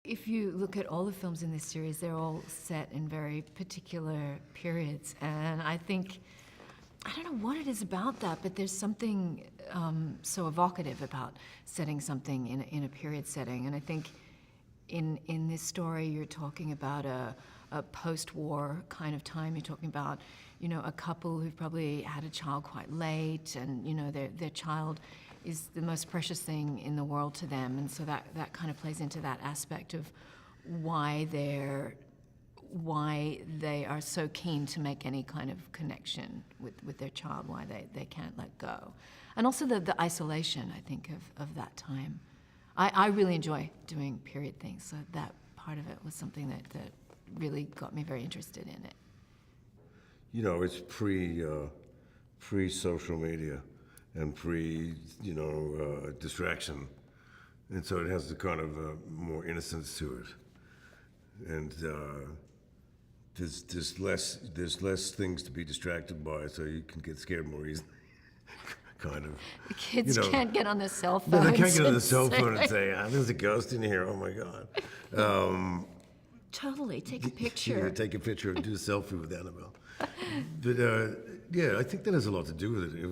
if you look at all the films in this series, they're all set in very particular periods. And I think, I don't know what it is about that, but there's something so evocative about setting something in a period setting. And I think in this story, you're talking about a post-war kind of time. You're talking about, a couple who've probably had a child quite late, and, their child is the most precious thing in the world to them. And so that kind of plays into that aspect of why they are so keen to make any kind of connection with their child, why they can't let go. And also the isolation, I think, of that time. I really enjoy doing period things, so that part of it was something that really got me very interested in it. It's pre-social media and distraction. And so it has the kind of more innocence to it. And there's less things to be distracted by, so you can get scared more easily. Kind of. The kids can't get on their cell phones. No, they can't get on the cell phone and say, there's a ghost in here, oh my God. Totally, take a picture. Yeah, take a picture and do a selfie with Annabelle. But I think that has a lot to do with it.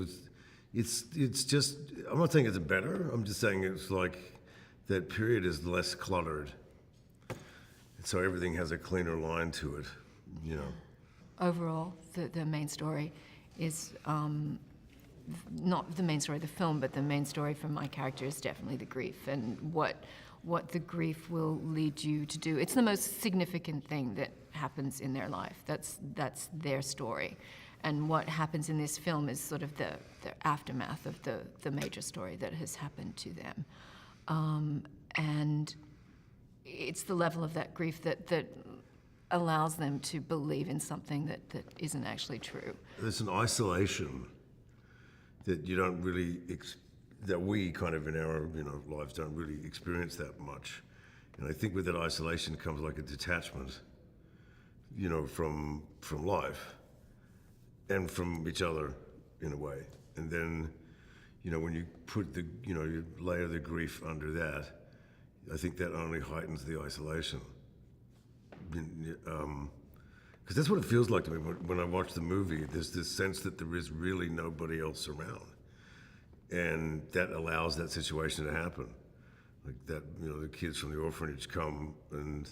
It's just, I'm not saying it's better, I'm just saying it's like that period is less cluttered. So everything has a cleaner line to it, Overall, the main story is not the main story of the film, but the main story for my character is definitely the grief and what the grief will lead you to do. It's the most significant thing that happens in their life. That's their story. And what happens in this film is sort of the aftermath of the major story that has happened to them. And it's the level of that grief that allows them to believe in something that isn't actually true. There's an isolation that you don't really, that we kind of in our lives don't really experience that much. And I think with that isolation comes like a detachment, from life and from each other in a way. And then, when you put you layer the grief under that, I think that only heightens the isolation. Because that's what it feels like to me when I watch the movie. There's this sense that there is really nobody else around. And that allows that situation to happen. Like that, the kids from the orphanage come and,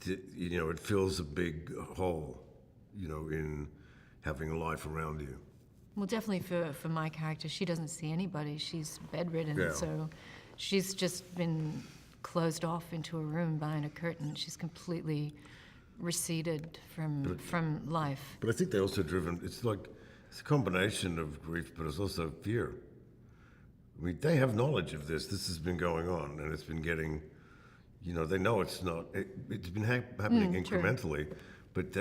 it fills a big hole, in having a life around you. Well, definitely for my character, she doesn't see anybody. She's bedridden, so she's just been closed off into a room behind a curtain. She's completely receded from life. But I think they're also driven, it's a combination of grief, but it's also fear. I mean, they have knowledge of this. This has been going on, and it's been getting, they know it's not, it's been happening incrementally, true. But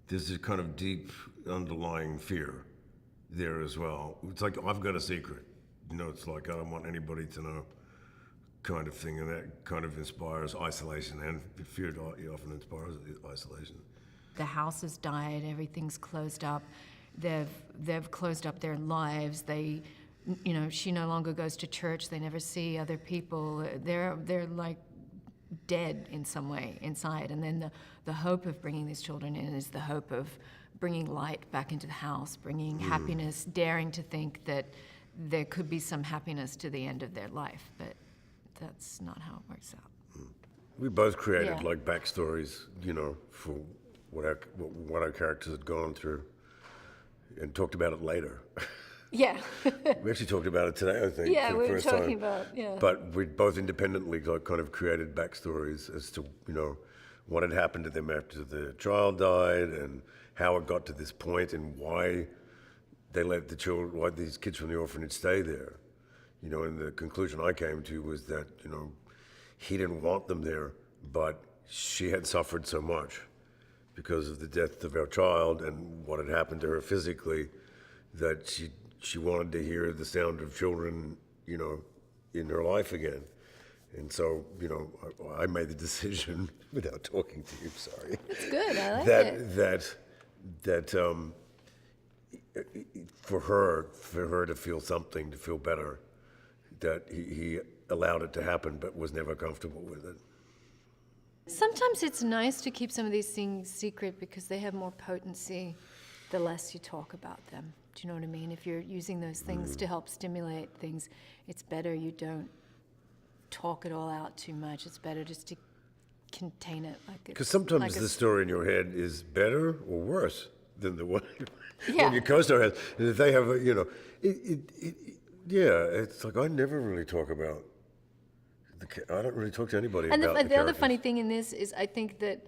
there's a kind of deep underlying fear there as well. It's like, I've got a secret. It's like, I don't want anybody to know, kind of thing, and that kind of inspires isolation, and fear often inspires isolation. The house has died, everything's closed up, they've closed up their lives, she no longer goes to church, they never see other people, they're like dead in some way inside. And then the hope of bringing these children in is the hope of bringing light back into the house, bringing happiness, daring to think that there could be some happiness to the end of their life, but that's not how it works out. We both created backstories, for what our characters had gone through, and talked about it later. Yeah. We actually talked about it today, I think. Yeah, for we the were first talking time. about, yeah. But we both independently kind of created backstories as to, what had happened to them after the child died, and how it got to this point, and why they let why these kids from the orphanage stay there. And the conclusion I came to was that, he didn't want them there, but she had suffered so much because of the death of our child and what had happened to her physically, that she wanted to hear the sound of children, in her life again. And so, I made the decision, without talking to you, sorry. It's good, I like it. That for her to feel something, to feel better, that he allowed it to happen, but was never comfortable with it. Sometimes it's nice to keep some of these things secret because they have more potency the less you talk about them. Do you know what I mean? If you're using those things to help stimulate things, it's better you don't talk it all out too much. It's better just to contain it like it's... Because sometimes like the story in your head is better or worse than the one Yeah. your co-star has. And if they have a, it's like I never really talk about, I don't really talk to anybody And about the other funny characters. thing in this is I think that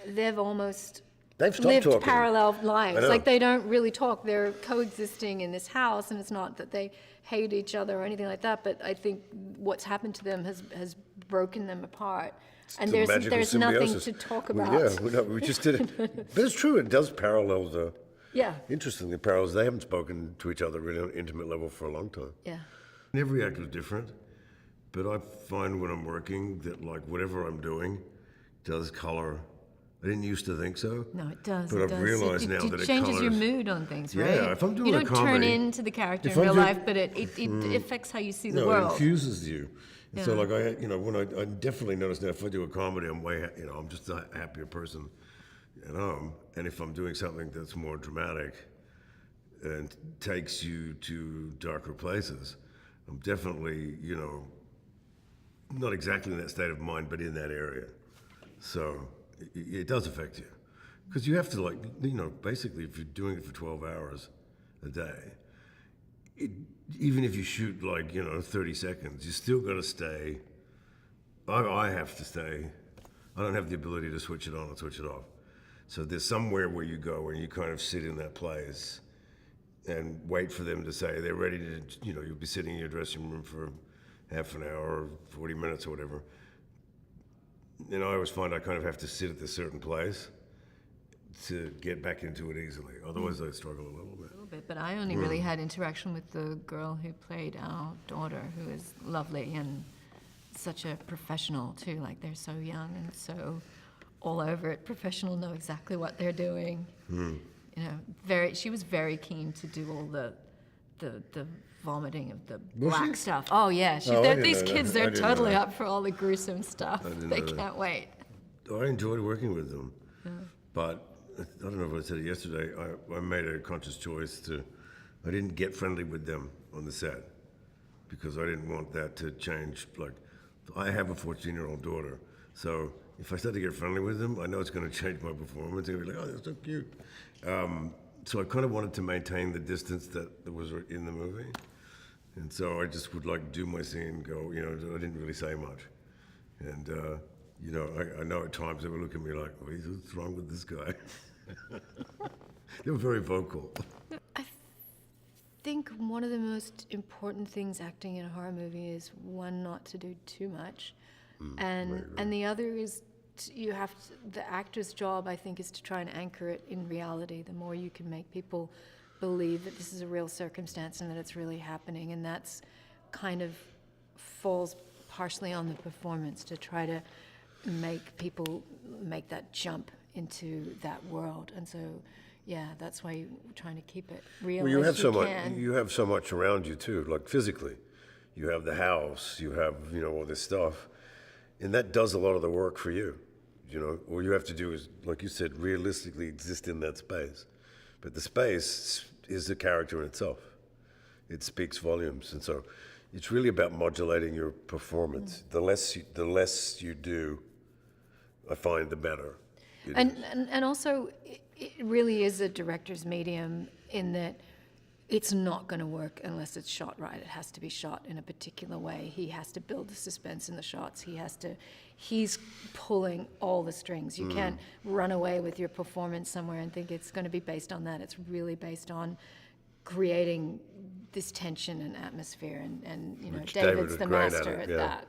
they've almost They've stopped lived talking. parallel I lives. know. Like they don't really talk. They're coexisting in this house, and it's not that they hate each other or anything like that. But I think what's happened to them has broken them apart. And The magical there's nothing symbiosis. to talk Well, about. we just did it. But it's true, it does parallel the, Yeah, interestingly, parallels. They haven't spoken to each other really on an intimate level for a long time. yeah. And every actor is different, but I find when I'm working that like whatever I'm doing does color. I didn't used to think so. No, it does. But it I've does. realized now it that it changes your colours- mood on things, Yeah, right? if I'm doing you a don't turn comedy- into the character if in I'm real doing- life, but it affects how you see the No, it world. infuses you. And So Yeah. like when I definitely notice now if I do a comedy, I'm I'm just a happier person at home. And if I'm doing something that's more dramatic and takes you to darker places, I'm definitely, not exactly in that state of mind, but in that area. So it does affect you. Because you have to basically if you're doing it for 12 hours a day, even if you shoot 30 seconds, you still got to stay. I have to stay. I don't have the ability to switch it on and switch it off. So there's somewhere where you go and you kind of sit in that place and wait for them to say they're ready to, you'll be sitting in your dressing room for half an hour or 40 minutes or whatever. And I always find I kind of have to sit at this certain place to get back into it easily. Otherwise I struggle a little bit. Bit, but I only really had interaction with the girl who played our daughter, who is lovely and such a professional too. Like they're so young and so all over it. Professional, know exactly what they're doing. She was very keen to do all the vomiting of the black stuff. Oh yeah, Oh, I didn't these know that. kids, I they're didn't know totally that. up for all the gruesome stuff. didn't They know that. can't wait. I enjoyed working with them, but I don't know if I said it yesterday. I made a conscious choice I didn't get friendly with them on the set because I didn't want that to change. Like, I have a 14-year-old daughter, so if I start to get friendly with them, I know it's going to change my performance. They're going to be like, "Oh, that's so cute." So I kind of wanted to maintain the distance that was in the movie, and so I just would do my scene, go. I didn't really say much, and. I know at times they would look at me like, what's wrong with this guy? They were very vocal. I think one of the most important things acting in a horror movie is one, not to do too much, and the other is the actor's job, I think, is to try and anchor it in reality. The more you can make people believe that this is a real circumstance and that it's really happening, and that's kind of falls partially on the performance to try to make people make that jump into that world. And so that's why you're trying to keep it real. Well, you have as so you much. can. You have so much around you too, like physically. You have the house. You have all this stuff, and that does a lot of the work for you. All you have to do is, like you said, realistically exist in that space. But the space is a character in itself. It speaks volumes, and so it's really about modulating your performance. The less you do, I find, the better. it is. And also, it really is a director's medium in that it's not going to work unless it's shot right. It has to be shot in a particular way. He has to build the suspense in the shots. He's pulling all the strings. You can't run away with your performance somewhere and think it's going to be based on that. It's really based on creating this tension and atmosphere, and Which David David's was the great at master it, at yeah. that.